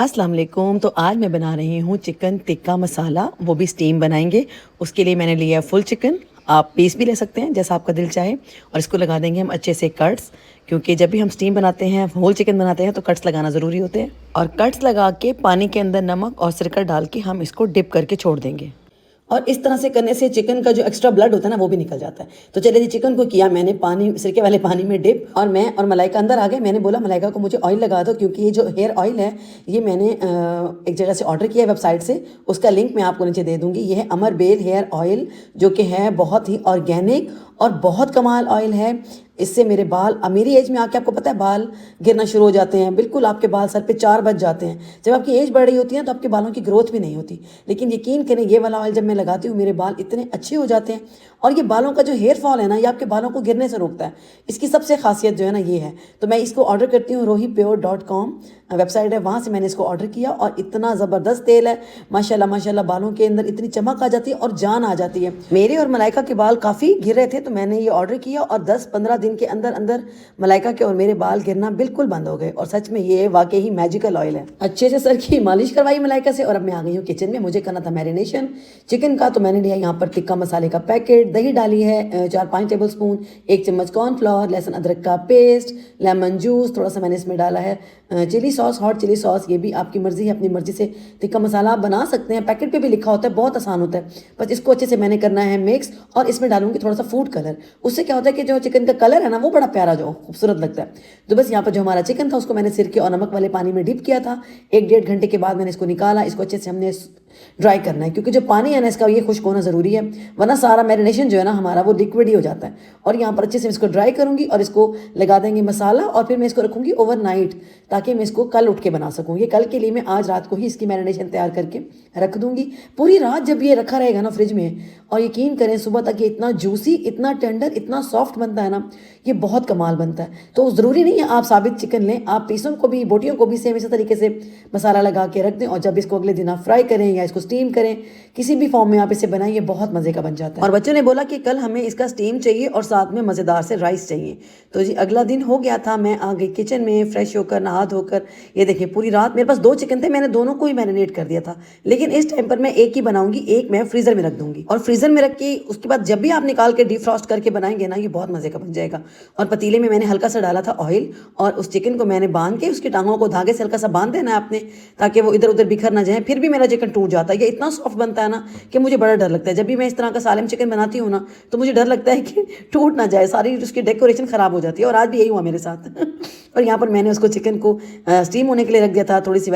अस्सलाम वालेकुम। तो आज मैं बना रही हूँ चिकन टिक्का मसाला, वो भी स्टीम बनाएंगे। उसके लिए मैंने लिया फुल चिकन, आप पीस भी ले सकते हैं जैसा आपका दिल चाहे। और इसको लगा देंगे हम अच्छे से कट्स, क्योंकि जब भी हम स्टीम बनाते हैं, होल चिकन बनाते हैं, तो कट्स लगाना ज़रूरी होते हैं। और कट्स लगा के पानी के अंदर नमक और सिरका डाल के हम इसको डिप करके छोड़ देंगे। और इस तरह से करने से चिकन का जो एक्स्ट्रा ब्लड होता है ना, वो भी निकल जाता है। तो चलिए जी, चिकन को किया मैंने पानी, सिरके वाले पानी में डिप, और मैं और मलाइका अंदर आ गए। मैंने बोला मलाइका को मुझे ऑयल लगा दो, क्योंकि ये जो हेयर ऑयल है ये मैंने एक जगह से ऑर्डर किया है, वेबसाइट से। उसका लिंक मैं आपको नीचे दे दूँगी। ये है अमर बेल हेयर ऑयल, जो कि है बहुत ही ऑर्गेनिक और बहुत कमाल ऑयल है। इससे मेरे बाल, मेरी एज में आके आपको पता है बाल गिरना शुरू हो जाते हैं, बिल्कुल आपके बाल सर पे 4 बज जाते हैं। जब आपकी एज बढ़ रही होती है तो आपके बालों की ग्रोथ भी नहीं होती। लेकिन यकीन करें, ये वाला ऑयल जब मैं लगाती हूँ, मेरे बाल इतने अच्छे हो जाते हैं। और ये बालों का जो हेयर फॉल है ना, ये आपके बालों को गिरने से रोकता है। इसकी सबसे खासियत जो है ना, ये है। तो मैं इसको ऑर्डर करती हूँ, rohipure.com वेबसाइट है, वहाँ से मैंने इसको ऑर्डर किया। और इतना ज़बरदस्त तेल है, माशाल्लाह माशाल्लाह, बालों के अंदर इतनी चमक आ जाती है और जान आ जाती है। मेरे और मलाइका के बाल काफ़ी गिर रहे थे, तो मैंने ये ऑर्डर किया और 10-15 दिन के अंदर अंदर मलाइका के और मेरे बाल गिरना बिल्कुल बंद हो गए। और सच में ये वाकई ही मैजिकल ऑयल है। अच्छे से सर की मालिश करवाई मलाइका से, और अब मैं आ गई हूँ किचन में। मुझे करना था मैरिनेशन चिकन का। तो मैंने लिया यहाँ पर टिक्का मसाले का पैकेट, दही डाली है 4-5 टेबल स्पून, 1 चम्मच कॉर्नफ्लावर, लहसुन अदरक का पेस्ट, लेमन जूस, थोड़ा सा मैंने इसमें डाला है chilli sauce, hot chilli sauce. ये भी आपकी मर्जी है, अपनी मर्जी से टिक्का मसाला आप बना सकते हैं। पैकेट पे भी लिखा होता है, बहुत आसान होता है। बस इसको अच्छे से मैंने करना है मिक्स, और इसमें डालूंगी थोड़ा सा फूड कलर। उससे क्या होता है कि जो चिकन का कलर है ना, वो बड़ा प्यारा, जो खूबसूरत लगता है। तो बस यहाँ पर जो हमारा चिकन था, उसको मैंने सिरके और नमक वाले पानी में डिप किया था। 1-1.5 घंटे के बाद मैंने इसको निकाला। इसको अच्छे से हमने ड्राई करना है, क्योंकि जो पानी है ना इसका, ये खुश्क होना ज़रूरी है, वरना सारा मैरिनेशन जो है ना हमारा, वो लिक्विड ही हो जाता है। और यहाँ पर अच्छे से इसको ड्राई करूँगी और इसको लगा देंगे मसाला। और फिर मैं इसको रखूँगी ओवरनाइट, ताकि मैं इसको कल उठ के बना सकूँ। ये कल के लिए मैं आज रात को ही इसकी मैरिनेशन तैयार करके रख दूँगी। पूरी रात जब ये रखा रहेगा ना फ्रिज में, और यकीन करें सुबह तक ये इतना जूसी, इतना टेंडर, इतना सॉफ्ट बनता है ना, ये बहुत कमाल बनता है। तो ज़रूरी नहीं है आप साबित चिकन लें, आप पीसों को भी, बोटियों को भी सेम इसी तरीके से मसाला लगा के रख दें। और जब इसको अगले दिन आप फ्राई करें या इसको स्टीम करें, किसी भी फॉर्म में आप इसे बनाएं, ये बहुत मज़े का बन जाता है। और बच्चों ने बोला कि कल हमें इसका स्टीम चाहिए और साथ में मज़ेदार से राइस चाहिए। तो जी अगला दिन हो गया था, मैं आ गई किचन में फ्रेश होकर, नहा धोकर। ये देखिए, पूरी रात मेरे पास 2 चिकन थे, मैंने दोनों को ही मैरिनेट कर दिया था। लेकिन इस टाइम पर मैं एक ही बनाऊंगी, एक मैं फ्रीज़र में रख दूंगी। और फ्रीज़र में रख के उसके बाद जब भी आप निकाल के डीप फ्रॉस्ट करके बनाएंगे ना, ये बहुत मज़े का बन जाएगा। और पतीले में मैंने हल्का सा डाला था ऑयल, और उस चिकन को मैंने बांध के, उसकी टांगों को धागे से हल्का सा बांध देना है आपने, ताकि वो इधर उधर बिखर ना जाए। फिर भी मेरा चिकन टूट जाता है। ये इतना सॉफ्ट बनता है ना कि मुझे बड़ा डर लगता है। जब भी मैं इस तरह का सालिम चिकन बनाती हूँ ना, तो मुझे डर लगता है कि टूट ना जाए, सारी उसकी डेकोरेशन ख़राब हो जाती है। और आज भी यही हुआ मेरे साथ। और यहाँ पर मैंने उसको चिकन को स्टीम होने के लिए रख दिया था। थोड़ी सी